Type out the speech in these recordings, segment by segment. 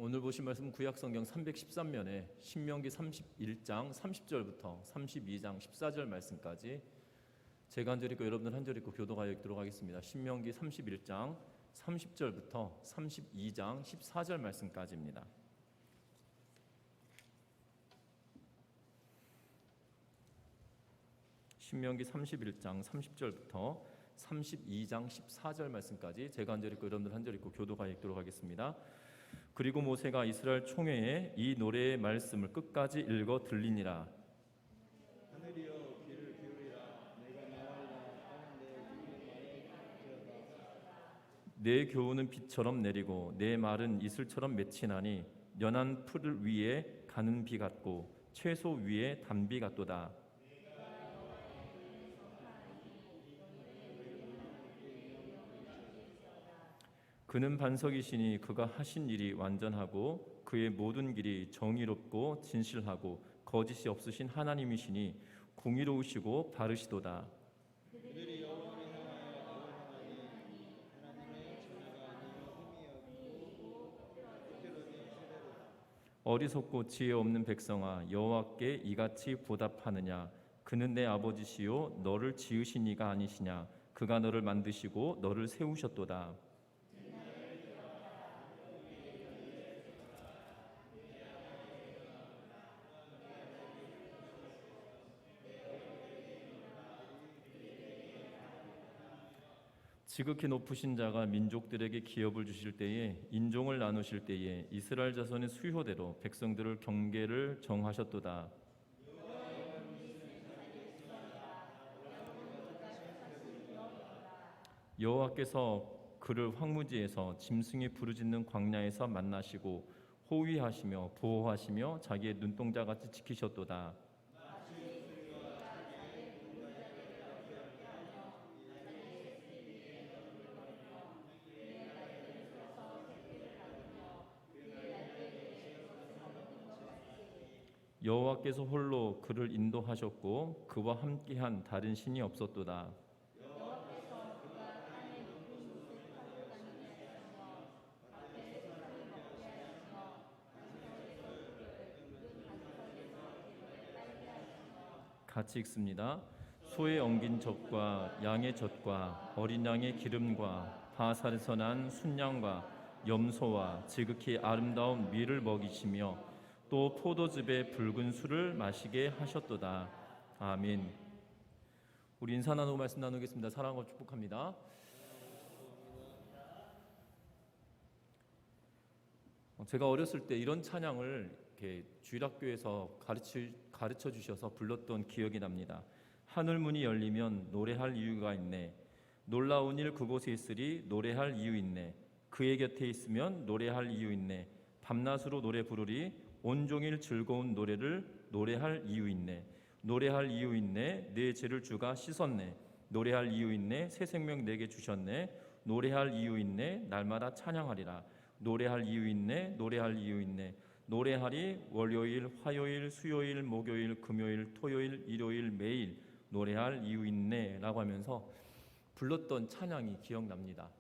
오늘 보실 말씀 구약성경 313면에 신명기 31장 30절부터 32장 14절 말씀까지 제가 한 절 읽고 여러분들 한 절 읽고 교도하여 읽도록 하겠습니다. 신명기 31장 30절부터 32장 14절 말씀까지입니다. 신명기 31장 30절부터 32장 14절 말씀까지 제가 한 절 읽고 여러분들 한 절 읽고 교도하여 읽도록 하겠습니다. 그리고 모세가 이스라엘 총회에 이 노래의 말씀을 끝까지 읽어 들리니라. 하늘이여 귀를 기울이라. 내가 나와이라. 내 귀를 내 교훈은 비처럼 내리고 내 말은 이슬처럼 맺히나니 연한 풀 위에 가는 비 같고 채소 위에 단비 같도다. 그는 반석이시니 그가 하신 일이 완전하고 그의 모든 길이 정의롭고 진실하고 거짓이 없으신 하나님이시니 공의로우시고 바르시도다. 그들이 여호와를 향하여 아우성하니 하나님의 전하가 아니요 흠이 없고 때로는 세대로다. 어리석고 지혜 없는 백성아, 여호와께 이같이 보답하느냐? 그는 내 아버지시요 너를 지으신 이가 아니시냐? 그가 너를 만드시고 너를 세우셨도다. 지극히 높으신 자가 민족들에게 기업을 주실 때에 인종을 나누실 때에 이스라엘 자손의 수효대로 백성들을 경계를 정하셨도다. 여호와께서 그를 황무지에서 짐승이 부르짖는 광야에서 만나시고 호위하시며 보호하시며 자기의 눈동자같이 지키셨도다. 여호와께서 홀로 그를 인도하셨고 그와 함께한 다른 신이 없었도다. 같이 읽습니다. 소의 엉긴 젖과 양의 젖과 어린 양의 기름과 바살에서 난 순양과 염소와 지극히 아름다운 밀을 먹이시며 또 포도즙의 붉은 술을 마시게 하셨도다. 아멘. 우리 인사 나누고 말씀 나누겠습니다. 사랑하고 축복합니다. 제가 어렸을 때 이런 찬양을 이렇게 주일학교에서 가르쳐 주셔서 불렀던 기억이 납니다. 하늘 문이 열리면 노래할 이유가 있네. 놀라운 일 그곳에 있으리 노래할 이유 있네. 그의 곁에 있으면 노래할 이유 있네. 밤낮으로 노래 부르리 온종일 즐거운 노래를 노래할 이유 있네. 노래할 이유 있네. 내 죄를 주가 씻었네. 노래할 이유 있네. 새 생명 내게 주셨네. 노래할 이유 있네. 날마다 찬양하리라. 노래할 이유 있네. 노래할 이유 있네. 노래하리 월요일, 화요일, 수요일, 목요일, 금요일, 토요일, 일요일 매일 노래할 이유 있네 라고 하면서 불렀던 찬양이 기억납니다.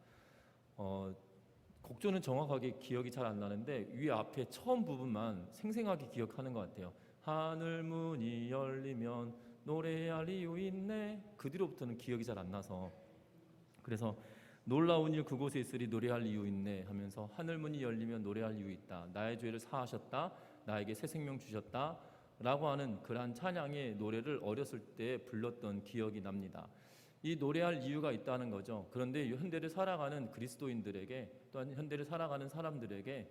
곡조는 정확하게 기억이 잘 안 나는데 위 앞에 처음 부분만 생생하게 기억하는 것 같아요. 하늘 문이 열리면 노래할 이유 있네. 그 뒤로부터는 기억이 잘 안 나서 그래서 놀라운 일 그곳에 있으리 노래할 이유 있네 하면서 하늘 문이 열리면 노래할 이유 있다. 나의 죄를 사하셨다. 나에게 새 생명 주셨다. 라고 하는 그러한 찬양의 노래를 어렸을 때 불렀던 기억이 납니다. 이 노래할 이유가 있다는 거죠. 그런데 현대를 살아가는 그리스도인들에게 또한 현대를 살아가는 사람들에게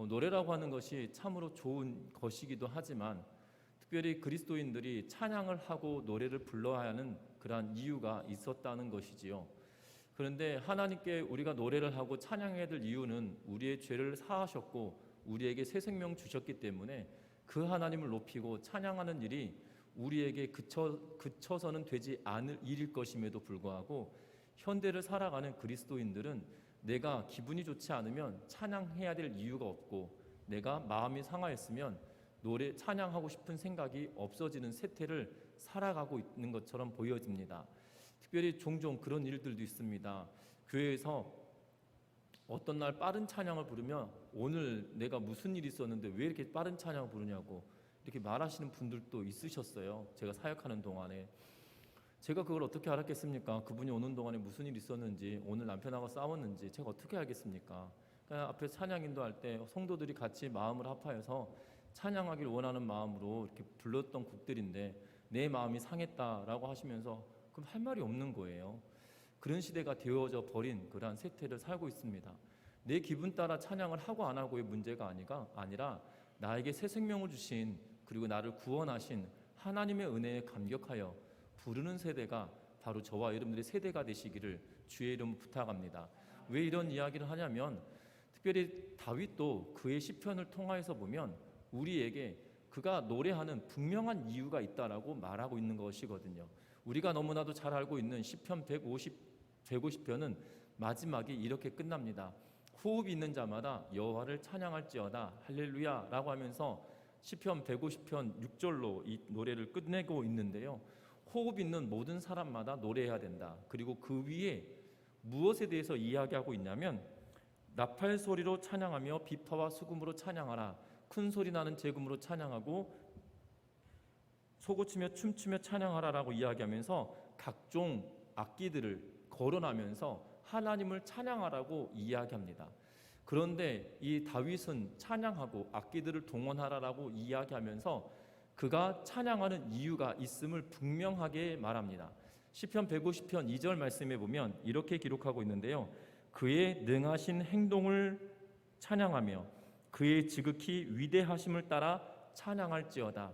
노래라고 하는 것이 참으로 좋은 것이기도 하지만 특별히 그리스도인들이 찬양을 하고 노래를 불러야 하는 그러한 이유가 있었다는 것이지요. 그런데 하나님께 우리가 노래를 하고 찬양해야 될 이유는 우리의 죄를 사하셨고 우리에게 새 생명 주셨기 때문에 그 하나님을 높이고 찬양하는 일이 우리에게 그쳐서는 되지 않을 일일 것임에도 불구하고 현대를 살아가는 그리스도인들은 내가 기분이 좋지 않으면 찬양해야 될 이유가 없고 내가 마음이 상하였으면 노래 찬양하고 싶은 생각이 없어지는 세태를 살아가고 있는 것처럼 보여집니다. 특별히 종종 그런 일들도 있습니다. 교회에서 어떤 날 빠른 찬양을 부르면 오늘 내가 무슨 일이 있었는데 왜 이렇게 빠른 찬양을 부르냐고 이렇게 말하시는 분들도 있으셨어요. 제가 사역하는 동안에. 제가 그걸 어떻게 알았겠습니까? 그분이 오는 동안에 무슨 일이 있었는지, 오늘 남편하고 싸웠는지 제가 어떻게 알겠습니까? 그냥 앞에 찬양 인도할 때 성도들이 같이 마음을 합하여서 찬양하길 원하는 마음으로 이렇게 불렀던 곡들인데 내 마음이 상했다라고 하시면서 그럼 할 말이 없는 거예요. 그런 시대가 되어져 버린 그러한 세태를 살고 있습니다. 내 기분 따라 찬양을 하고 안 하고의 문제가 아니라 나에게 새 생명을 주신 그리고 나를 구원하신 하나님의 은혜에 감격하여 부르는 세대가 바로 저와 여러분들의 세대가 되시기를 주의 이름 부탁합니다. 왜 이런 이야기를 하냐면 특별히 다윗도 그의 시편을 통하여서 보면 우리에게 그가 노래하는 분명한 이유가 있다라고 말하고 있는 것이거든요. 우리가 너무나도 잘 알고 있는 시편 150편은 마지막에 이렇게 끝납니다. 호흡이 있는 자마다 여호와를 찬양할지어다 할렐루야라고 하면서 시편 150편 6절로 이 노래를 끝내고 있는데요. 호흡 있는 모든 사람마다 노래해야 된다. 그리고 그 위에 무엇에 대해서 이야기하고 있냐면 나팔 소리로 찬양하며 비파와 수금으로 찬양하라. 큰 소리 나는 제금으로 찬양하고 소고치며 춤추며 찬양하라라고 이야기하면서 각종 악기들을 거론하면서 하나님을 찬양하라고 이야기합니다. 그런데 이 다윗은 찬양하고 악기들을 동원하라라고 이야기하면서 그가 찬양하는 이유가 있음을 분명하게 말합니다. 시편 150편 2절 말씀에 보면 이렇게 기록하고 있는데요. 그의 능하신 행동을 찬양하며 그의 지극히 위대하심을 따라 찬양할지어다.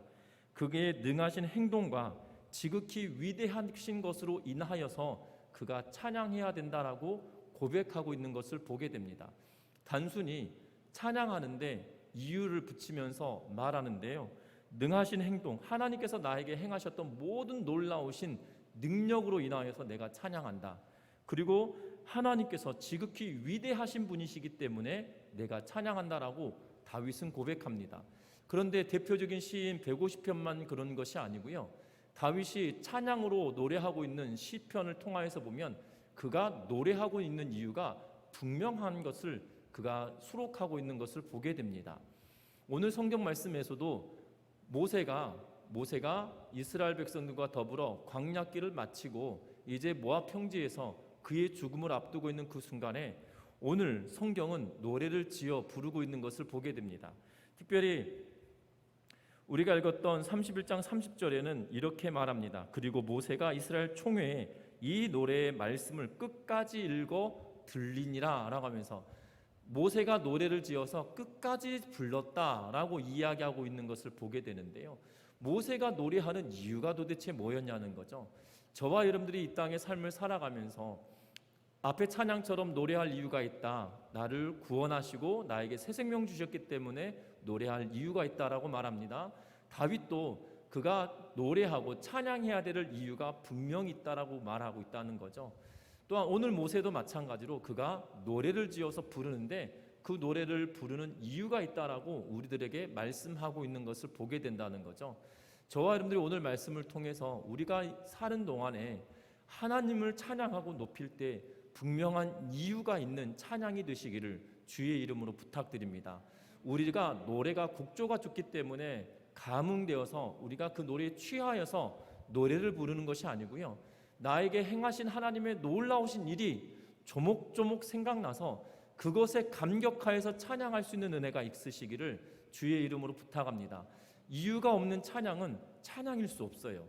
그의 능하신 행동과 지극히 위대하신 것으로 인하여서 그가 찬양해야 된다라고 고백하고 있는 것을 보게 됩니다. 단순히 찬양하는데 이유를 붙이면서 말하는데요. 능하신 행동, 하나님께서 나에게 행하셨던 모든 놀라우신 능력으로 인하여서 내가 찬양한다. 그리고 하나님께서 지극히 위대하신 분이시기 때문에 내가 찬양한다라고 다윗은 고백합니다. 그런데 대표적인 시인 150편만 그런 것이 아니고요. 다윗이 찬양으로 노래하고 있는 시편을 통하여서 보면 그가 노래하고 있는 이유가 분명한 것을 그가 수록하고 있는 것을 보게 됩니다. 오늘 성경 말씀에서도 모세가 이스라엘 백성들과 더불어 광야길을 마치고 이제 모압 평지에서 그의 죽음을 앞두고 있는 그 순간에 오늘 성경은 노래를 지어 부르고 있는 것을 보게 됩니다. 특별히 우리가 읽었던 31장 30절에는 이렇게 말합니다. 그리고 모세가 이스라엘 총회에 이 노래의 말씀을 끝까지 읽어 들리니라 라고 하면서 모세가 노래를 지어서 끝까지 불렀다라고 이야기하고 있는 것을 보게 되는데요. 모세가 노래하는 이유가 도대체 뭐였냐는 거죠. 저와 여러분들이 이 땅의 삶을 살아가면서 앞에 찬양처럼 노래할 이유가 있다. 나를 구원하시고 나에게 새 생명 주셨기 때문에 노래할 이유가 있다라고 말합니다. 다윗도 그가 노래하고 찬양해야 될 이유가 분명히 있다라고 말하고 있다는 거죠. 또한 오늘 모세도 마찬가지로 그가 노래를 지어서 부르는데 그 노래를 부르는 이유가 있다라고 우리들에게 말씀하고 있는 것을 보게 된다는 거죠. 저와 여러분들이 오늘 말씀을 통해서 우리가 사는 동안에 하나님을 찬양하고 높일 때 분명한 이유가 있는 찬양이 되시기를 주의 이름으로 부탁드립니다. 우리가 노래가 국조가 좋기 때문에 감흥되어서 우리가 그 노래에 취하여서 노래를 부르는 것이 아니고요. 나에게 행하신 하나님의 놀라우신 일이 조목조목 생각나서 그것에 감격하여서 찬양할 수 있는 은혜가 있으시기를 주의 이름으로 부탁합니다. 이유가 없는 찬양은 찬양일 수 없어요.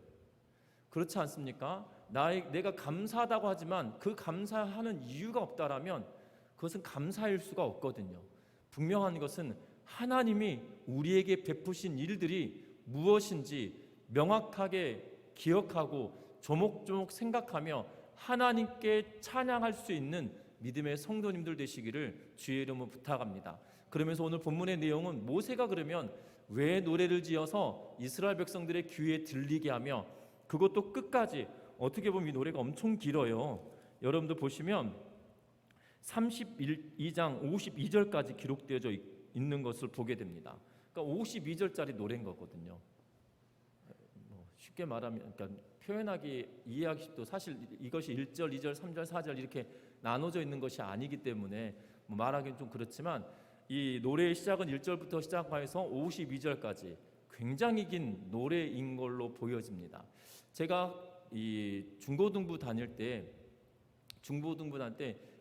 그렇지 않습니까? 내가 감사하다고 하지만 그 감사하는 이유가 없다라면 그것은 감사일 수가 없거든요. 분명한 것은 하나님이 우리에게 베푸신 일들이 무엇인지 명확하게 기억하고 조목조목 생각하며 하나님께 찬양할 수 있는 믿음의 성도님들 되시기를 주의 이름으로 부탁합니다. 그러면서 오늘 본문의 내용은 모세가 그러면 왜 노래를 지어서 이스라엘 백성들의 귀에 들리게 하며 그것도 끝까지 어떻게 보면 이 노래가 엄청 길어요. 여러분들 보시면 32장 52절까지 기록되어져 있는 것을 보게 됩니다. 그러니까 52절짜리 노래인 거거든요. 쉽게 말하면 그러니까 표현하기 이해하기도 사실 이것이 1절, 2절, 3절, 4절 이렇게 나눠져 있는 것이 아니기 때문에 뭐 말하기는 좀 그렇지만 이 노래의 시작은 1절부터 시작해서 52절까지 굉장히 긴 노래인 걸로 보여집니다. 제가 이 중고등부 다닐 때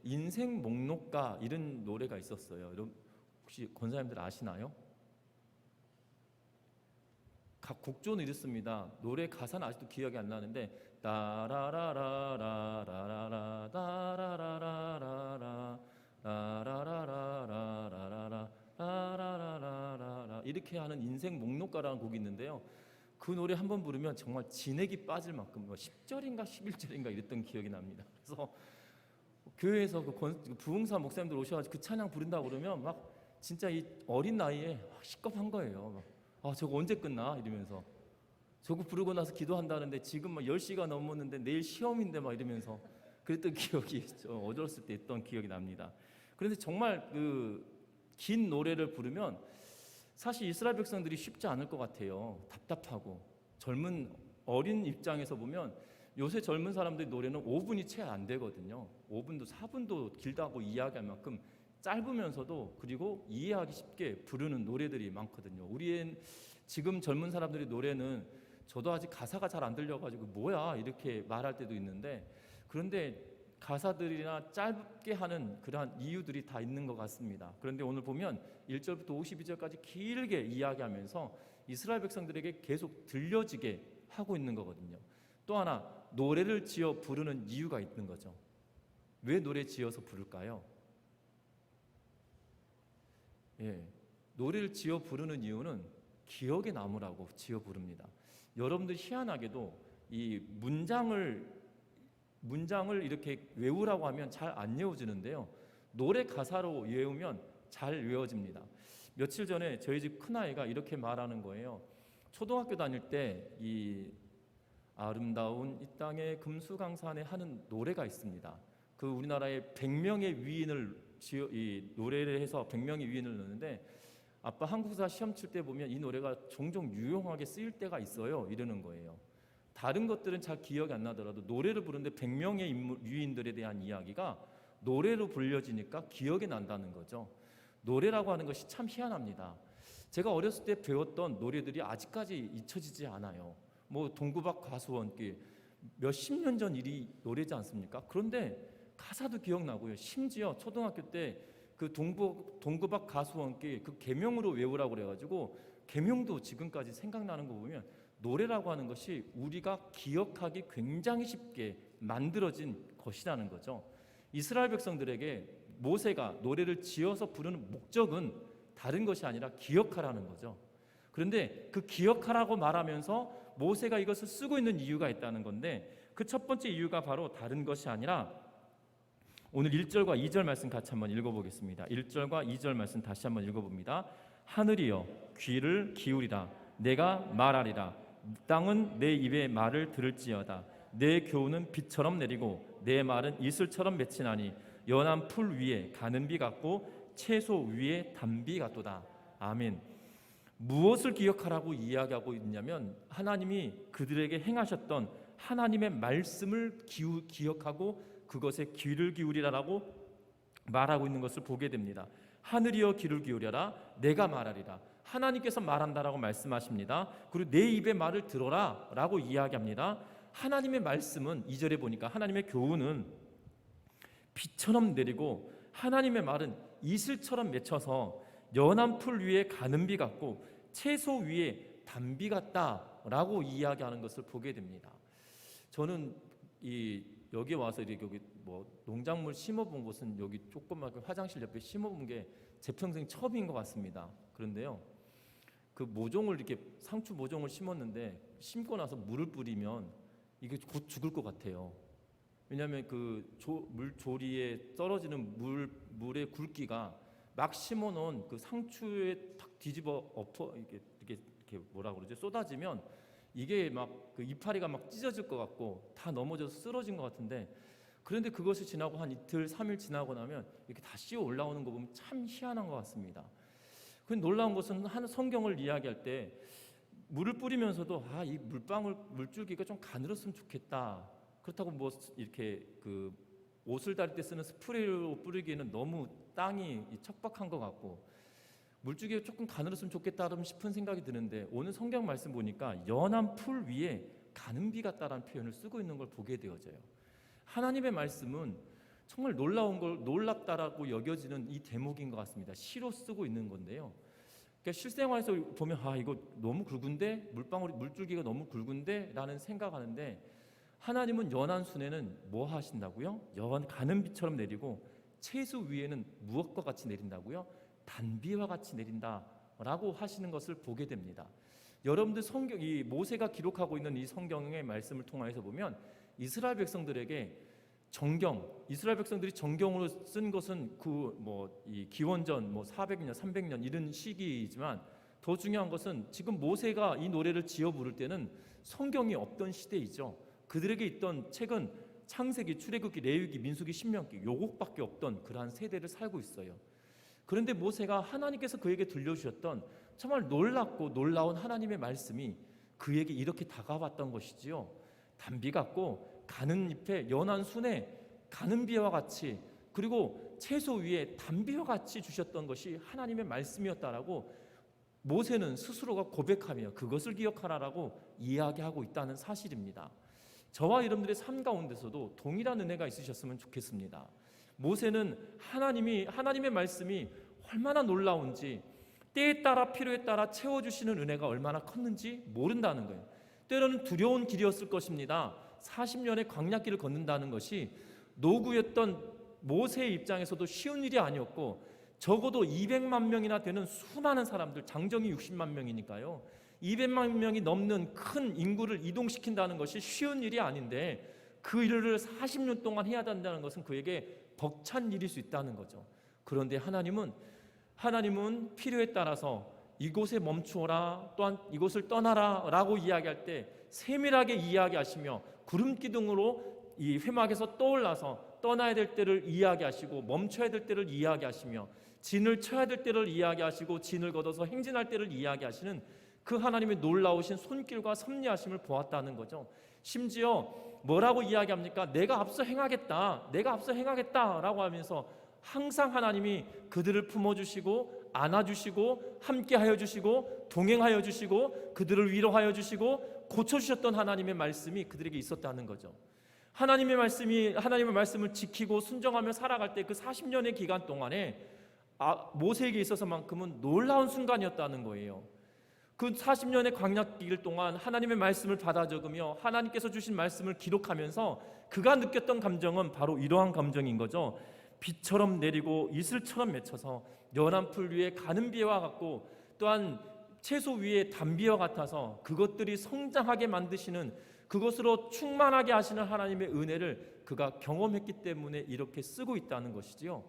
인생 목록가 이런 노래가 있었어요. 여러분 혹시 권사님들 아시나요? 각 곡조는 이렇습니다. 노래 가사는 아직도 기억이 안 나는데 따라라라라라라라 따라라라라라 라라라라라라라라 라라라라라라 이렇게 하는 인생 목록가라는 곡이 있는데요. 그 노래 한번 부르면 정말 진액이 빠질 만큼 10절인가 11절인가 이랬던 기억이 납니다. 그래서 교회에서 그 부흥사 목사님들 오셔가지고 그 찬양 부른다고 그러면 막 진짜 이 어린 나이에 시겁한 거예요. 막, 아 저거 언제 끝나 이러면서 저거 부르고 나서 기도한다는데 지금 막 10시가 넘었는데 내일 시험인데 막 이러면서 그랬던 기억이 어렸을 때 있던 기억이 납니다. 그런데 정말 그 긴 노래를 부르면 사실 이스라엘 백성들이 쉽지 않을 것 같아요. 답답하고 젊은 어린 입장에서 보면 요새 젊은 사람들 노래는 5분이 채 안 되거든요. 5분도 4분도 길다고 이야기할 만큼 짧으면서도 그리고 이해하기 쉽게 부르는 노래들이 많거든요. 우리의 지금 젊은 사람들의 노래는 저도 아직 가사가 잘 안 들려가지고 뭐야 이렇게 말할 때도 있는데 그런데 가사들이나 짧게 하는 그러한 이유들이 다 있는 것 같습니다. 그런데 오늘 보면 1절부터 52절까지 길게 이야기하면서 이스라엘 백성들에게 계속 들려지게 하고 있는 거거든요. 또 하나 노래를 지어 부르는 이유가 있는 거죠. 왜 노래 지어서 부를까요? 노래를 지어 부르는 이유는 기억에 남으라고 지어 부릅니다. 여러분들 희한하게도 이 문장을 이렇게 외우라고 하면 잘 안 외워지는데요. 노래 가사로 외우면 잘 외워집니다. 며칠 전에 저희 집 큰아이가 이렇게 말하는 거예요. 초등학교 다닐 때 이 아름다운 이 땅의 금수강산에 하는 노래가 있습니다. 그 우리나라의 100명의 위인을 이 노래를 해서 100명의 위인을 넣는데 아빠 한국사 시험 칠 때 보면 이 노래가 종종 유용하게 쓰일 때가 있어요. 이러는 거예요. 다른 것들은 잘 기억이 안 나더라도 노래를 부르는데 100명의 유인들에 대한 이야기가 노래로 불려지니까 기억이 난다는 거죠. 노래라고 하는 것이 참 희한합니다. 제가 어렸을 때 배웠던 노래들이 아직까지 잊혀지지 않아요. 뭐 동구박 가수원길 몇십 년 전 일이 노래지 않습니까? 그런데 가사도 기억나고요. 심지어 초등학교 때 그 동구박 가수원길 그 계명으로 외우라고 그래가지고 계명도 지금까지 생각나는 거 보면 노래라고 하는 것이 우리가 기억하기 굉장히 쉽게 만들어진 것이라는 거죠. 이스라엘 백성들에게 모세가 노래를 지어서 부르는 목적은 다른 것이 아니라 기억하라는 거죠. 그런데 그 기억하라고 말하면서 모세가 이것을 쓰고 있는 이유가 있다는 건데 그 첫 번째 이유가 바로 다른 것이 아니라 오늘 1절과 2절 말씀 같이 한번 읽어보겠습니다. 1절과 2절 말씀 다시 한번 읽어봅니다. 하늘이여 귀를 기울이라 내가 말하리라 땅은 내 입의 말을 들을지어다 내 교훈은 비처럼 내리고 내 말은 이슬처럼 맺히나니 연한 풀 위에 가는 비 같고 채소 위에 단비 같도다. 아멘. 무엇을 기억하라고 이야기하고 있냐면 하나님이 그들에게 행하셨던 하나님의 말씀을 기억하고 그것에 귀를 기울이라라고 말하고 있는 것을 보게 됩니다. 하늘이여 귀를 기울여라 내가 말하리라. 하나님께서 말한다라고 말씀하십니다. 그리고 내 입의 말을 들어라 라고 이야기합니다. 하나님의 말씀은 2절에 보니까 하나님의 교훈은 비처럼 내리고 하나님의 말은 이슬처럼 맺혀서 연한 풀 위에 가는 비 같고 채소 위에 단비 같다라고 이야기하는 것을 보게 됩니다. 저는 여기 와서 여기 뭐 농작물 심어본 곳은 여기 조그맣게 화장실 옆에 심어본 게 제 평생 처음인 것 같습니다. 그런데요, 그 모종을 이렇게 상추 모종을 심었는데 심고 나서 물을 뿌리면 이게 곧 죽을 것 같아요. 왜냐하면 그 물조리에 떨어지는 물의 굵기가 막 심어놓은 그 상추에 탁 뒤집어 엎어 이렇게 뭐라 그러죠? 쏟아지면 이게 막 그 이파리가 막 찢어질 것 같고 다 넘어져서 쓰러진 것 같은데 그런데 그것이 지나고 한 이틀 3일 지나고 나면 이렇게 다 씌어 올라오는 거 보면 참 희한한 것 같습니다. 그 놀라운 것은 한 성경을 이야기할 때 물을 뿌리면서도 이 물줄기가 좀 가늘었으면 좋겠다. 그렇다고 뭐 이렇게 그 옷을 다릴 때 쓰는 스프레이로 뿌리기에는 너무 땅이 척박한 것 같고 물주기가 조금 가늘었으면 좋겠다 싶은 생각이 드는데 오늘 성경 말씀 보니까 연한 풀 위에 가는 비 같다라는 표현을 쓰고 있는 걸 보게 되어져요. 하나님의 말씀은 정말 놀랍다라고 여겨지는 이 대목인 것 같습니다. 시로 쓰고 있는 건데요. 그러니까 실생활에서 보면 이거 너무 굵은데 물줄기가 너무 굵은데 라는 생각하는데 하나님은 연한 순에는 뭐 하신다고요? 가는 비처럼 내리고 채소 위에는 무엇과 같이 내린다고요? 단비와 같이 내린다라고 하시는 것을 보게 됩니다. 여러분들 이 모세가 기록하고 있는 이 성경의 말씀을 통해서 보면 이스라엘 백성들에게 이스라엘 백성들이 정경으로 쓴 것은 이 기원전 400년, 300년 이런 시기이지만 더 중요한 것은 지금 모세가 이 노래를 지어 부를 때는 성경이 없던 시대이죠. 그들에게 있던 책은 창세기, 출애굽기, 레위기, 민수기, 신명기 요것밖에 없던 그러한 세대를 살고 있어요. 그런데 모세가 하나님께서 그에게 들려주셨던 정말 놀랍고 놀라운 하나님의 말씀이 그에게 이렇게 다가왔던 것이지요. 단비 같고 가는 잎에 연한 순에 가는 비와 같이 그리고 채소 위에 단비와 같이 주셨던 것이 하나님의 말씀이었다라고 모세는 스스로가 고백하며 그것을 기억하라라고 이야기하고 있다는 사실입니다. 저와 여러분들의 삶 가운데서도 동일한 은혜가 있으셨으면 좋겠습니다. 모세는 하나님의 말씀이 얼마나 놀라운지 때에 따라 필요에 따라 채워주시는 은혜가 얼마나 컸는지 모른다는 거예요. 때로는 두려운 길이었을 것입니다. 40년의 광야길을 걷는다는 것이 노구였던 모세의 입장에서도 쉬운 일이 아니었고 적어도 200만 명이나 되는 수많은 사람들, 장정이 60만 명이니까요. 200만 명이 넘는 큰 인구를 이동시킨다는 것이 쉬운 일이 아닌데 그 일을 40년 동안 해야 된다는 것은 그에게 벅찬 일일 수 있다는 거죠. 그런데 하나님은 필요에 따라서 이곳에 멈추어라 또한 이곳을 떠나라 라고 이야기할 때 세밀하게 이야기하시며 구름 기둥으로 이 회막에서 떠올라서 떠나야 될 때를 이야기하시고 멈춰야 될 때를 이야기하시며 진을 쳐야 될 때를 이야기하시고 진을 걷어서 행진할 때를 이야기하시는 그 하나님의 놀라우신 손길과 섭리하심을 보았다는 거죠. 심지어 뭐라고 이야기합니까? 내가 앞서 행하겠다 라고 하면서 항상 하나님이 그들을 품어주시고 안아주시고 함께하여 주시고 동행하여 주시고 그들을 위로하여 주시고 고쳐주셨던 하나님의 말씀이 그들에게 있었다는 거죠. 하나님의 말씀을 지키고 순종하며 살아갈 때 그 40년의 기간 동안에 모세에게 있어서만큼은 놀라운 순간이었다는 거예요. 그 40년의 광야길 동안 하나님의 말씀을 받아 적으며 하나님께서 주신 말씀을 기록하면서 그가 느꼈던 감정은 바로 이러한 감정인 거죠. 비처럼 내리고 이슬처럼 맺혀서 연한 풀 위에 가는 비와 같고 또한 채소 위에 단비와 같아서 그것들이 성장하게 만드시는 그것으로 충만하게 하시는 하나님의 은혜를 그가 경험했기 때문에 이렇게 쓰고 있다는 것이지요.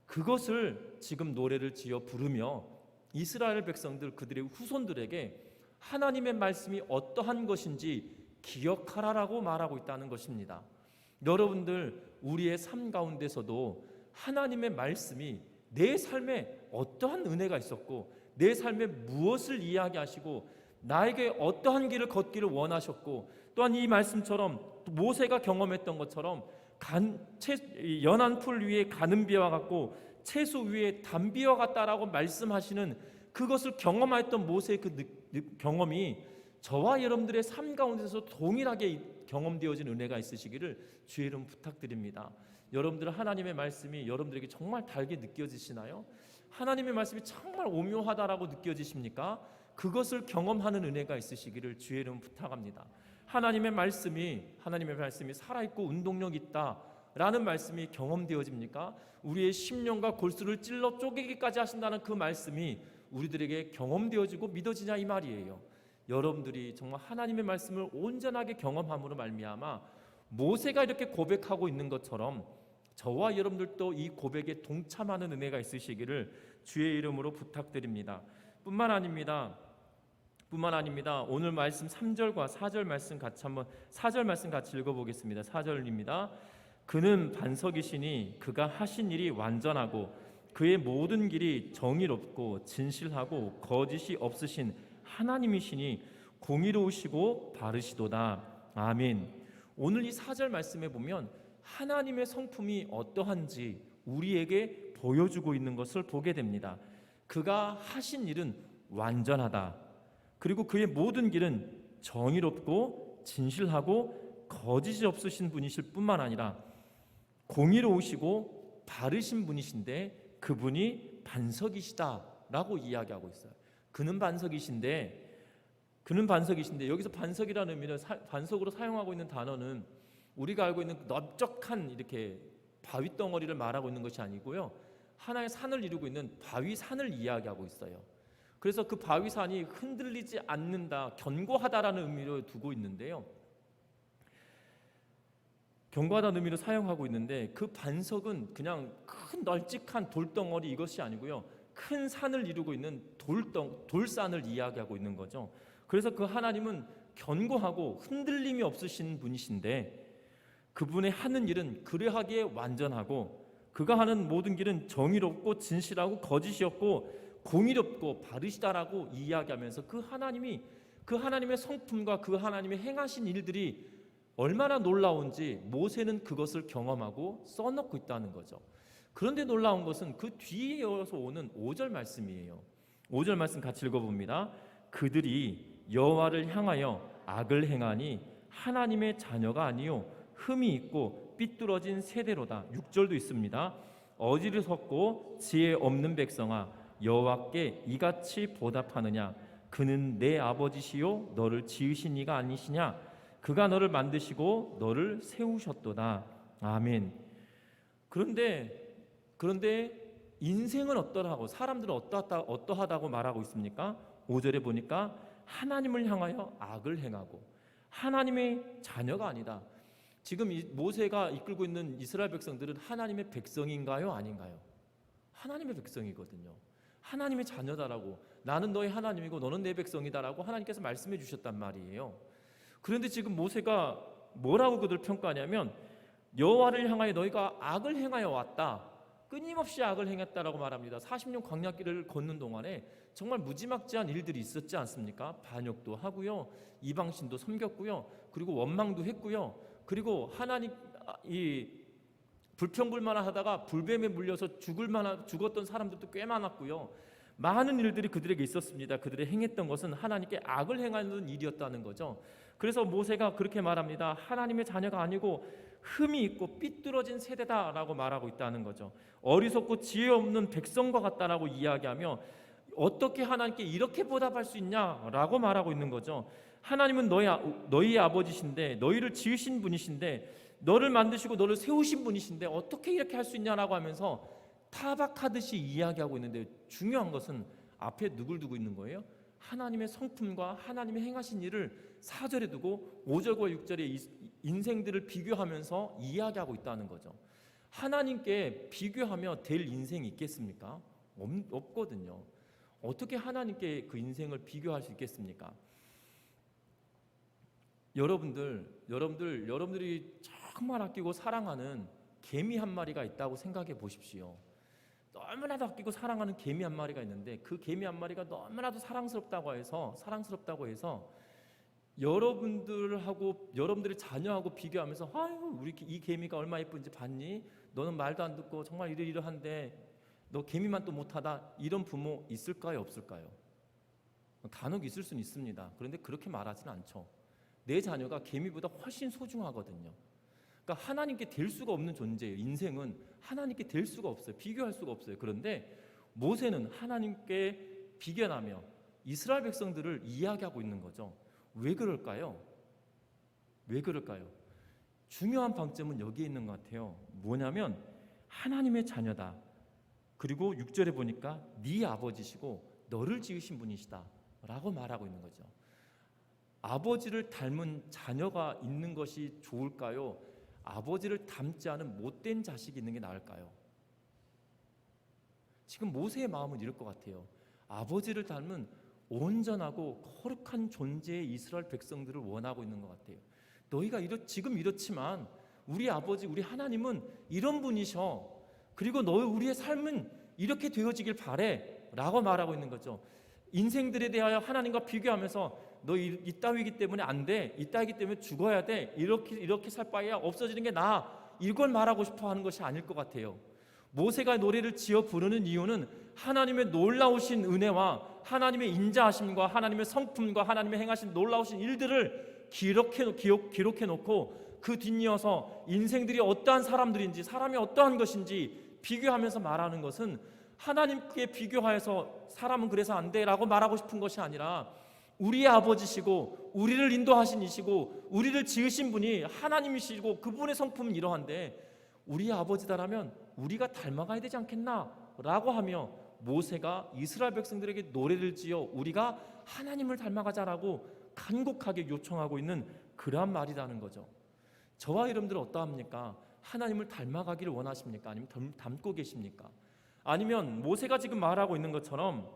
그것을 지금 노래를 지어 부르며 이스라엘 백성들 그들의 후손들에게 하나님의 말씀이 어떠한 것인지 기억하라라고 말하고 있다는 것입니다. 여러분들 우리의 삶 가운데서도 하나님의 말씀이 내 삶에 어떠한 은혜가 있었고 내 삶에 무엇을 이야기하시고 나에게 어떠한 길을 걷기를 원하셨고 또한 이 말씀처럼 모세가 경험했던 것처럼 연한 풀 위에 가는 비와 같고 채소 위에 단비와 같다라고 말씀하시는 그것을 경험하였던 모세의 그 경험이 저와 여러분들의 삶 가운데서 동일하게 경험되어진 은혜가 있으시기를 주의 이름 부탁드립니다. 여러분들 하나님의 말씀이 여러분들에게 정말 달게 느껴지시나요? 하나님의 말씀이 정말 오묘하다라고 느껴지십니까? 그것을 경험하는 은혜가 있으시기를 주의 이름 부탁합니다. 하나님의 말씀이 살아있고 운동력 있다라는 말씀이 경험되어집니까? 우리의 심령과 골수를 찔러 쪼개기까지 하신다는 그 말씀이 우리들에게 경험되어지고 믿어지냐 이 말이에요. 여러분들이 정말 하나님의 말씀을 온전하게 경험함으로 말미암아 모세가 이렇게 고백하고 있는 것처럼 저와 여러분들도 이 고백에 동참하는 은혜가 있으시기를 주의 이름으로 부탁드립니다. 뿐만 아닙니다. 오늘 말씀 3절과 4절 말씀 같이 한번 4절 말씀 같이 읽어보겠습니다. 4절입니다. 그는 반석이시니 그가 하신 일이 완전하고 그의 모든 길이 정의롭고 진실하고 거짓이 없으신 하나님이시니 공의로우시고 바르시도다. 아멘. 오늘 이 4절 말씀에 보면 하나님의 성품이 어떠한지 우리에게 보여주고 있는 것을 보게 됩니다. 그가 하신 일은 완전하다. 그리고 그의 모든 길은 정의롭고 진실하고 거짓이 없으신 분이실 뿐만 아니라 공의로우시고 바르신 분이신데 그분이 반석이시다라고 이야기하고 있어요. 그는 반석이신데 여기서 반석이라는 의미는 반석으로 사용하고 있는 단어는 우리가 알고 있는 넓적한 이렇게 바위 덩어리를 말하고 있는 것이 아니고요. 하나의 산을 이루고 있는 바위산을 이야기하고 있어요. 그래서 그 바위산이 흔들리지 않는다, 견고하다라는 의미로 두고 있는데요. 견고하다는 의미로 사용하고 있는데 그 반석은 그냥 큰 널찍한 돌덩어리 이것이 아니고요. 큰 산을 이루고 있는 돌산을 이야기하고 있는 거죠. 그래서 그 하나님은 견고하고 흔들림이 없으신 분이신데 그분의 하는 일은 그러하기에 완전하고 그가 하는 모든 길은 정의롭고 진실하고 거짓이 없고 공의롭고 바르시다라고 이야기하면서 그 하나님의 성품과 그 하나님의 행하신 일들이 얼마나 놀라운지 모세는 그것을 경험하고 써놓고 있다는 거죠. 그런데 놀라운 것은 그 뒤에 이어서 오는 5절 말씀이에요. 5절 말씀 같이 읽어봅니다. 그들이 여호와를 향하여 악을 행하니 하나님의 자녀가 아니요 흠이 있고 삐뚤어진 세대로다. 6절도 있습니다. 어리석고 지혜 없는 백성아 여호와께 이같이 보답하느냐. 그는 내 아버지시요 너를 지으신 이가 아니시냐. 그가 너를 만드시고 너를 세우셨도다. 아멘. 그런데 인생은 어떠하고 사람들은 어떠하다고 말하고 있습니까? 5절에 보니까 하나님을 향하여 악을 행하고 하나님의 자녀가 아니다. 지금 모세가 이끌고 있는 이스라엘 백성들은 하나님의 백성인가요? 아닌가요? 하나님의 백성이거든요. 하나님의 자녀다라고, 나는 너의 하나님이고 너는 내 백성이다라고 하나님께서 말씀해 주셨단 말이에요. 그런데 지금 모세가 뭐라고 그들 평가하냐면 여호와를 향하여 너희가 악을 행하여 왔다. 끊임없이 악을 행했다라고 말합니다. 40년 광야길을 걷는 동안에 정말 무지막지한 일들이 있었지 않습니까? 반역도 하고요, 이방신도 섬겼고요, 그리고 원망도 했고요, 그리고 하나님 불평불만하다가 불뱀에 물려서 죽었던 사람들도 꽤 많았고요. 많은 일들이 그들에게 있었습니다. 그들이 행했던 것은 하나님께 악을 행하는 일이었다는 거죠. 그래서 모세가 그렇게 말합니다. 하나님의 자녀가 아니고 흠이 있고 삐뚤어진 세대다라고 말하고 있다는 거죠. 어리석고 지혜 없는 백성과 같다라고 이야기하며 어떻게 하나님께 이렇게 보답할 수 있냐라고 말하고 있는 거죠. 하나님은 너희의 아버지신데 너희를 지으신 분이신데 너를 만드시고 너를 세우신 분이신데 어떻게 이렇게 할 수 있냐라고 하면서 타박하듯이 이야기하고 있는데 중요한 것은 앞에 누굴 두고 있는 거예요? 하나님의 성품과 하나님의 행하신 일을 4절에 두고 5절과 6절의 인생들을 비교하면서 이야기하고 있다는 거죠. 하나님께 비교하며 될 인생이 있겠습니까? 없거든요. 어떻게 하나님께 그 인생을 비교할 수 있겠습니까? 여러분들이 정말 아끼고 사랑하는 개미 한 마리가 있다고 생각해 보십시오. 너무나도 아끼고 사랑하는 개미 한 마리가 있는데 그 개미 한 마리가 너무나도 사랑스럽다고 해서 여러분들의 자녀하고 비교하면서 아유 우리 이 개미가 얼마나 예쁜지 봤니? 너는 말도 안 듣고 정말 이러한데 너 개미만 또 못하다, 이런 부모 있을까요? 없을까요? 간혹 있을 수는 있습니다. 그런데 그렇게 말하지는 않죠. 내 자녀가 개미보다 훨씬 소중하거든요. 그러니까 하나님께 될 수가 없는 존재예요. 인생은 하나님께 될 수가 없어요. 비교할 수가 없어요. 그런데 모세는 하나님께 비견하며 이스라엘 백성들을 이야기하고 있는 거죠. 왜 그럴까요? 중요한 방점은 여기에 있는 것 같아요. 뭐냐면 하나님의 자녀다. 그리고 6절에 보니까 네 아버지시고 너를 지으신 분이시다 라고 말하고 있는 거죠. 아버지를 닮은 자녀가 있는 것이 좋을까요? 아버지를 닮지 않은 못된 자식이 있는 게 나을까요? 지금 모세의 마음은 이럴 것 같아요. 아버지를 닮은 온전하고 거룩한 존재의 이스라엘 백성들을 원하고 있는 것 같아요. 너희가 지금 이렇지만 우리 아버지, 우리 하나님은 이런 분이셔. 그리고 우리의 삶은 이렇게 되어지길 바래 라고 말하고 있는 거죠. 인생들에 대하여 하나님과 비교하면서 너 이따위기 때문에 안 돼, 이따위기 때문에 죽어야 돼, 이렇게 살 바에야 없어지는 게 나아, 이걸 말하고 싶어 하는 것이 아닐 것 같아요. 모세가 노래를 지어 부르는 이유는 하나님의 놀라우신 은혜와 하나님의 인자하심과 하나님의 성품과 하나님의 행하신 놀라우신 일들을 기록해 놓고 그 뒷이어서 인생들이 어떠한 사람들인지 사람이 어떠한 것인지 비교하면서 말하는 것은 하나님께 비교하여서 사람은 그래서 안 돼라고 말하고 싶은 것이 아니라 우리의 아버지시고 우리를 인도하신 이시고 우리를 지으신 분이 하나님이시고 그분의 성품은 이러한데 우리의 아버지다라면 우리가 닮아가야 되지 않겠나 라고 하며 모세가 이스라엘 백성들에게 노래를 지어 우리가 하나님을 닮아가자라고 간곡하게 요청하고 있는 그러한 말이라는 거죠. 저와 여러분들은 어떠합니까? 하나님을 닮아가기를 원하십니까? 아니면 닮고 계십니까? 아니면 모세가 지금 말하고 있는 것처럼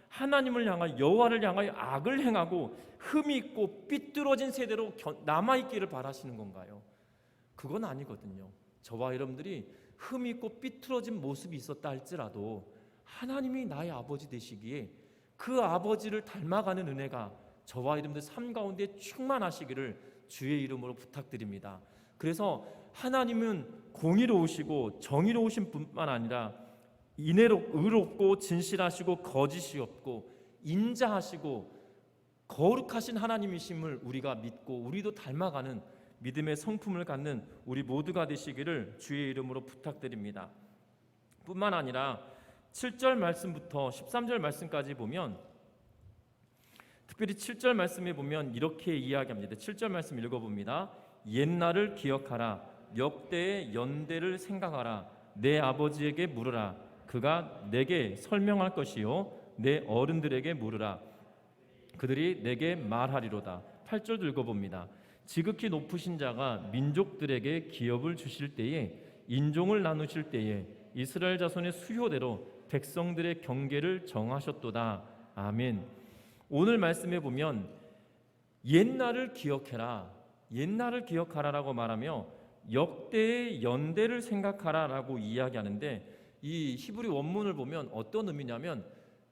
하나님을 향하여 여호와를 향하여 악을 행하고 흠이 있고 삐뚤어진 세대로 남아있기를 바라시는 건가요? 그건 아니거든요. 저와 여러분들이 흠이 있고 삐뚤어진 모습이 있었다 할지라도 하나님이 나의 아버지 되시기에 그 아버지를 닮아가는 은혜가 저와 여러분들 삶 가운데 충만하시기를 주의 이름으로 부탁드립니다. 그래서 하나님은 공의로우시고 정의로우신 뿐만 아니라 의롭고 진실하시고 거짓이 없고 인자하시고 거룩하신 하나님이심을 우리가 믿고 우리도 닮아가는 믿음의 성품을 갖는 우리 모두가 되시기를 주의 이름으로 부탁드립니다. 뿐만 아니라 7절 말씀부터 13절 말씀까지 보면 특별히 7절 말씀에 보면 이렇게 이야기합니다. 7절 말씀 읽어봅니다. 옛날을 기억하라. 역대의 연대를 생각하라. 내 아버지에게 물으라. 그가 내게 설명할 것이요 내 어른들에게 물으라. 그들이 내게 말하리로다. 8절도 읽어봅니다. 지극히 높으신 자가 민족들에게 기업을 주실 때에 인종을 나누실 때에 이스라엘 자손의 수요대로 백성들의 경계를 정하셨도다. 아멘. 오늘 말씀에 보면 옛날을 기억해라. 옛날을 기억하라라고 말하며 역대의 연대를 생각하라라고 이야기하는데 이 히브리 원문을 보면 어떤 의미냐면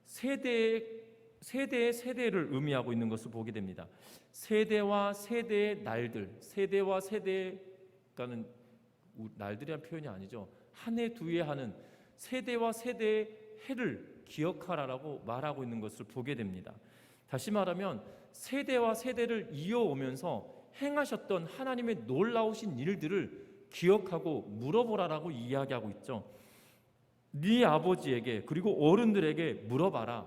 세대의 세대를 의미하고 있는 것을 보게 됩니다. 세대와 세대의 날들, 세대와 세대가는 날들이란 표현이 아니죠. 한 해 두 해 하는 세대와 세대의 해를 기억하라라고 말하고 있는 것을 보게 됩니다. 다시 말하면 세대와 세대를 이어오면서 행하셨던 하나님의 놀라우신 일들을 기억하고 물어보라라고 이야기하고 있죠. 네 아버지에게 그리고 어른들에게 물어봐라.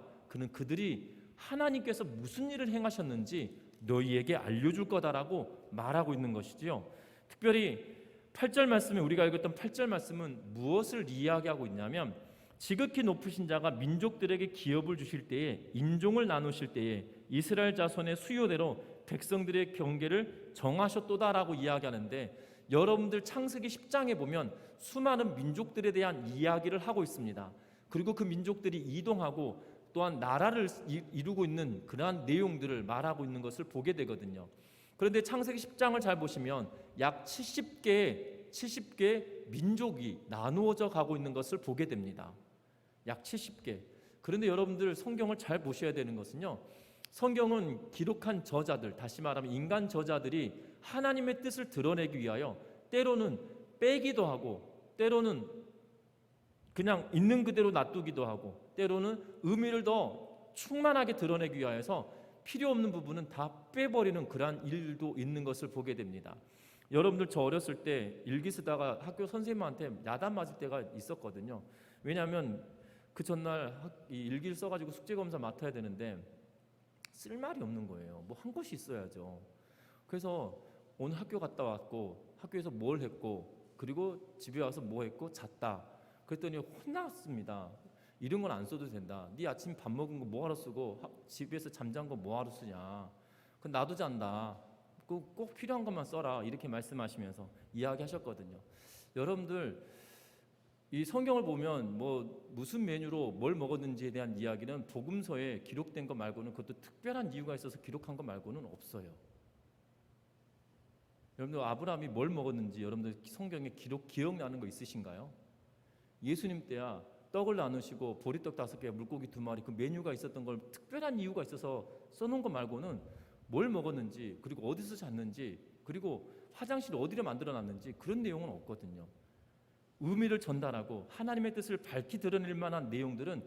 그들이 하나님께서 무슨 일을 행하셨는지 너희에게 알려줄 거다라고 말하고 있는 것이지요. 특별히 8절 말씀에 우리가 읽었던 8절 말씀은 무엇을 이야기하고 있냐면 지극히 높으신 자가 민족들에게 기업을 주실 때에 인종을 나누실 때에 이스라엘 자손의 수요대로 백성들의 경계를 정하셨도다라고 이야기하는데 여러분들 창세기 10장에 보면 수많은 민족들에 대한 이야기를 하고 있습니다. 그리고 그 민족들이 이동하고 또한 나라를 이루고 있는 그러한 내용들을 말하고 있는 것을 보게 되거든요. 그런데 창세기 10장을 잘 보시면 약 70개 민족이 나누어져 가고 있는 것을 보게 됩니다. 약 70개. 그런데 여러분들 성경을 잘 보셔야 되는 것은요. 성경은 기록한 저자들, 다시 말하면 인간 저자들이 하나님의 뜻을 드러내기 위하여 때로는 빼기도 하고 때로는 그냥 있는 그대로 놔두기도 하고 때로는 의미를 더 충만하게 드러내기 위하여서 필요 없는 부분은 다 빼버리는 그러한 일도 있는 것을 보게 됩니다. 여러분들 저 어렸을 때 일기 쓰다가 학교 선생님한테 야단 맞을 때가 있었거든요. 왜냐하면 그 전날 이 일기를 써가지고 숙제검사 맡아야 되는데 쓸 말이 없는 거예요. 뭐 한 곳이 있어야죠. 그래서 오늘 학교 갔다 왔고 학교에서 뭘 했고 그리고 집에 와서 뭐 했고 잤다. 그랬더니 혼났습니다. 이런 건 안 써도 된다. 네 아침 밥 먹은 거 뭐하러 쓰고 집에서 잠잔 거 뭐하러 쓰냐. 그건 나도 잔다. 꼭 필요한 것만 써라. 이렇게 말씀하시면서 이야기하셨거든요. 여러분들 이 성경을 보면 뭐 무슨 메뉴로 뭘 먹었는지에 대한 이야기는 복음서에 기록된 것 말고는 그것도 특별한 이유가 있어서 기록한 것 말고는 없어요. 여러분들 아브라함이 뭘 먹었는지 여러분들 성경에 기억나는 거 있으신가요? 예수님 때야 떡을 나누시고 보리떡 5개, 물고기 2마리 그 메뉴가 있었던 걸 특별한 이유가 있어서 써놓은 것 말고는 뭘 먹었는지 그리고 어디서 잤는지 그리고 화장실을 어디를 만들어놨는지 그런 내용은 없거든요. 의미를 전달하고 하나님의 뜻을 밝히 드러낼 만한 내용들은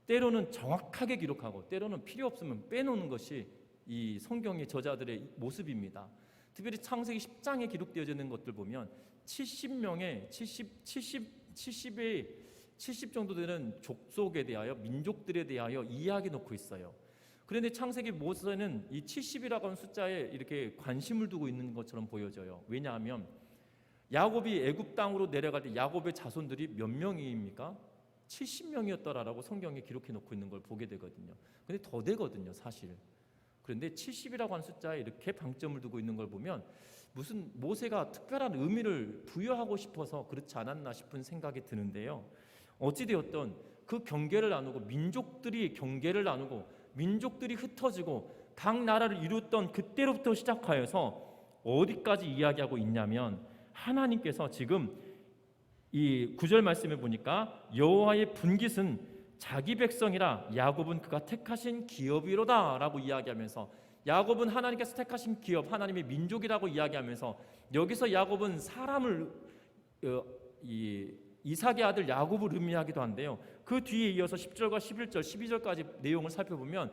때로는 정확하게 기록하고 때로는 필요 없으면 빼놓는 것이 이 성경의 저자들의 모습입니다. 특별히 창세기 10장에 기록되어져 있는 것들 보면 70명의 70 정도 되는 족속에 대하여 민족들에 대하여 이야기 놓고 있어요. 그런데 창세기 모세는 이 70이라고 하는 숫자에 이렇게 관심을 두고 있는 것처럼 보여져요. 왜냐하면 야곱이 애굽 땅으로 내려갈 때 야곱의 자손들이 몇 명입니까? 70명이었더라라고 성경에 기록해 놓고 있는 걸 보게 되거든요. 근데 더 되거든요, 사실. 그런데 70이라고 하는 숫자에 이렇게 방점을 두고 있는 걸 보면 무슨 모세가 특별한 의미를 부여하고 싶어서 그렇지 않았나 싶은 생각이 드는데요. 어찌되었든 그 경계를 나누고 민족들이 경계를 나누고 민족들이 흩어지고 각 나라를 이루었던 그때로부터 시작하여서 어디까지 이야기하고 있냐면 하나님께서 지금 이 9절 말씀에 보니까 여호와의 분깃은 자기 백성이라 야곱은 그가 택하신 기업이로다 라고 이야기하면서 야곱은 하나님께서 택하신 기업 하나님의 민족이라고 이야기하면서 여기서 야곱은 사람을 이삭의 아들 야곱을 의미하기도 한데요. 그 뒤에 이어서 10절과 11절 12절까지 내용을 살펴보면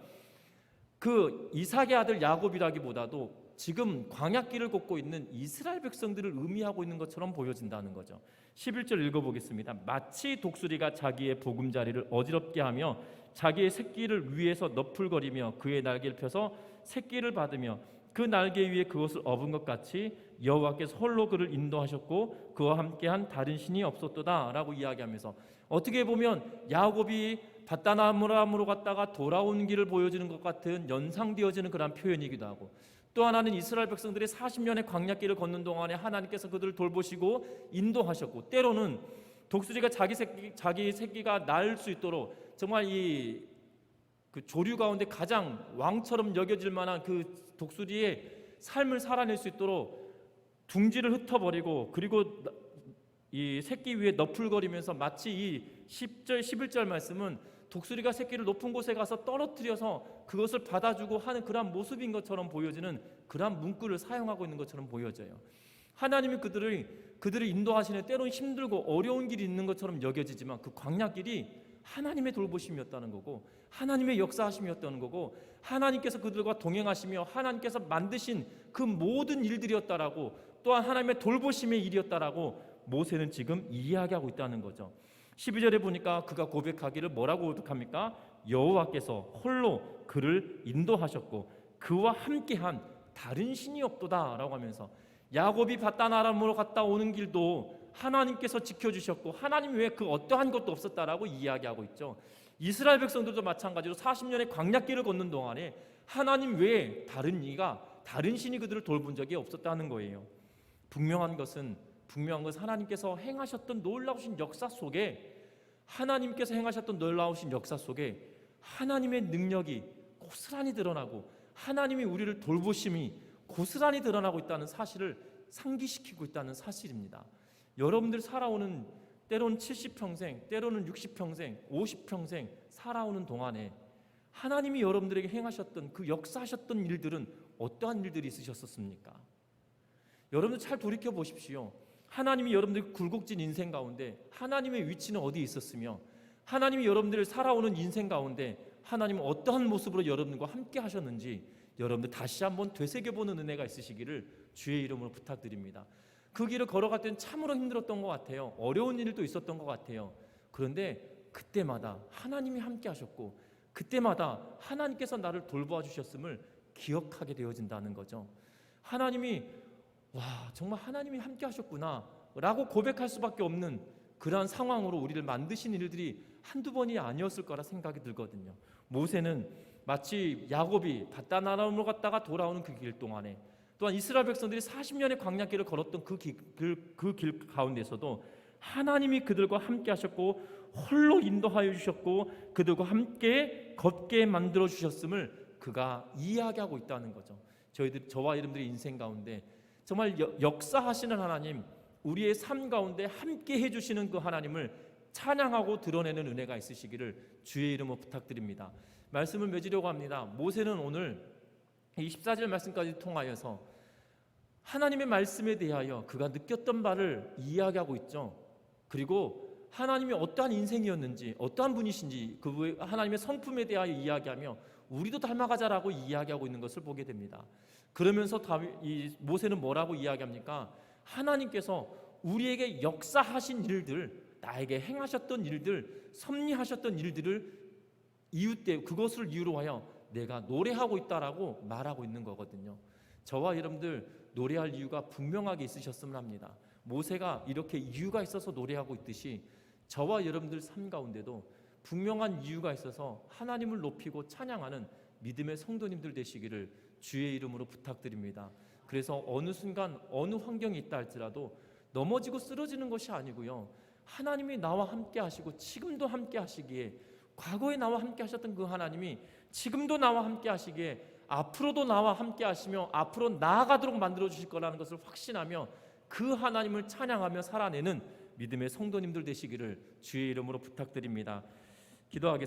그 이삭의 아들 야곱이라기보다도 지금 광야길을 걷고 있는 이스라엘 백성들을 의미하고 있는 것처럼 보여진다는 거죠. 11절 읽어보겠습니다. 마치 독수리가 자기의 보금자리를 어지럽게 하며 자기의 새끼를 위에서 너풀거리며 그의 날개를 펴서 새끼를 받으며 그 날개 위에 그것을 업은 것 같이 여호와께서 홀로 그를 인도하셨고 그와 함께한 다른 신이 없었도다 라고 이야기하면서 어떻게 보면 야곱이 바다나무람으로 갔다가 돌아온 길을 보여주는 것 같은 연상되어지는 그런 표현이기도 하고 또 하나는 이스라엘 백성들이 40년의 광야길을 걷는 동안에 하나님께서 그들을 돌보시고 인도하셨고 때로는 독수리가 자기 새끼가 날 수 있도록 정말 그 조류 가운데 가장 왕처럼 여겨질 만한 그 독수리의 삶을 살아낼 수 있도록 둥지를 흩어버리고 그리고 이 새끼 위에 너풀거리면서 마치 이 10절 11절 말씀은 독수리가 새끼를 높은 곳에 가서 떨어뜨려서 그것을 받아주고 하는 그러한 모습인 것처럼 보여지는 그러한 문구를 사용하고 있는 것처럼 보여져요. 하나님이 그들을 인도하시는 때로는 힘들고 어려운 길이 있는 것처럼 여겨지지만 그 광야길이 하나님의 돌보심이었다는 거고 하나님의 역사하심이었다는 거고 하나님께서 그들과 동행하시며 하나님께서 만드신 그 모든 일들이었다라고 또한 하나님의 돌보심의 일이었다라고 모세는 지금 이야기하고 있다는 거죠. 12절에 보니까 그가 고백하기를 뭐라고 고백합니까? 여호와께서 홀로 그를 인도하셨고 그와 함께한 다른 신이 없도다 라고 하면서 야곱이 바다나람으로 갔다 오는 길도 하나님께서 지켜주셨고 하나님 외에 그 어떠한 것도 없었다라고 이야기하고 있죠. 이스라엘 백성들도 마찬가지로 40년의 광야길을 걷는 동안에 하나님 외에 다른 신이 그들을 돌본 적이 없었다는 거예요. 분명한 것은 하나님께서 행하셨던 놀라우신 역사 속에 하나님께서 행하셨던 놀라우신 역사 속에 하나님의 능력이 고스란히 드러나고 하나님이 우리를 돌보심이 고스란히 드러나고 있다는 사실을 상기시키고 있다는 사실입니다. 여러분들 살아오는 때로는 70평생, 때로는 60평생, 50평생 살아오는 동안에 하나님이 여러분들에게 행하셨던 그 역사하셨던 일들은 어떠한 일들이 있으셨습니까? 여러분들 잘 돌이켜 보십시오. 하나님이 여러분들 굴곡진 인생 가운데 하나님의 위치는 어디에 있었으며 하나님이 여러분들을 살아오는 인생 가운데 하나님은 어떠한 모습으로 여러분들과 함께 하셨는지 여러분들 다시 한번 되새겨보는 은혜가 있으시기를 주의 이름으로 부탁드립니다. 그 길을 걸어갈 때는 참으로 힘들었던 것 같아요. 어려운 일도 있었던 것 같아요. 그런데 그때마다 하나님이 함께 하셨고 그때마다 하나님께서 나를 돌보아 주셨음을 기억하게 되어진다는 거죠. 하나님이 정말 하나님이 함께 하셨구나 라고 고백할 수밖에 없는 그러한 상황으로 우리를 만드신 일들이 한두 번이 아니었을 거라 생각이 들거든요. 모세는 마치 야곱이 바다나람으로 갔다가 돌아오는 그 길 동안에 또한 이스라엘 백성들이 40년의 광야길을 걸었던 그 길 가운데서도 하나님이 그들과 함께 하셨고 홀로 인도하여 주셨고 그들과 함께 걷게 만들어 주셨음을 그가 이야기하고 있다는 거죠. 저와 여러분들의 인생 가운데 정말 역사하시는 하나님, 우리의 삶 가운데 함께 해주시는 그 하나님을 찬양하고 드러내는 은혜가 있으시기를 주의 이름으로 부탁드립니다. 말씀을 맺으려고 합니다. 모세는 오늘 이 14절 말씀까지 통하여서 하나님의 말씀에 대하여 그가 느꼈던 바를 이야기하고 있죠. 그리고 하나님이 어떠한 인생이었는지, 어떠한 분이신지 그 하나님의 성품에 대하여 이야기하며 우리도 닮아가자라고 이야기하고 있는 것을 보게 됩니다. 그러면서 이 모세는 뭐라고 이야기합니까? 하나님께서 우리에게 역사하신 일들, 나에게 행하셨던 일들, 섭리하셨던 일들을 그것을 이유로 하여 내가 노래하고 있다라고 말하고 있는 거거든요. 저와 여러분들 노래할 이유가 분명하게 있으셨으면 합니다. 모세가 이렇게 이유가 있어서 노래하고 있듯이 저와 여러분들 삶 가운데도 분명한 이유가 있어서 하나님을 높이고 찬양하는 믿음의 성도님들 되시기를 주의 이름으로 부탁드립니다. 그래서 어느 순간 어느 환경이 있다 할지라도 넘어지고 쓰러지는 것이 아니고요, 하나님이 나와 함께 하시고 지금도 함께 하시기에, 과거에 나와 함께 하셨던 그 하나님이 지금도 나와 함께 하시기에 앞으로도 나와 함께 하시며 앞으로 나아가도록 만들어 주실 거라는 것을 확신하며 그 하나님을 찬양하며 살아내는 믿음의 성도님들 되시기를 주의 이름으로 부탁드립니다. 기도하겠습니다.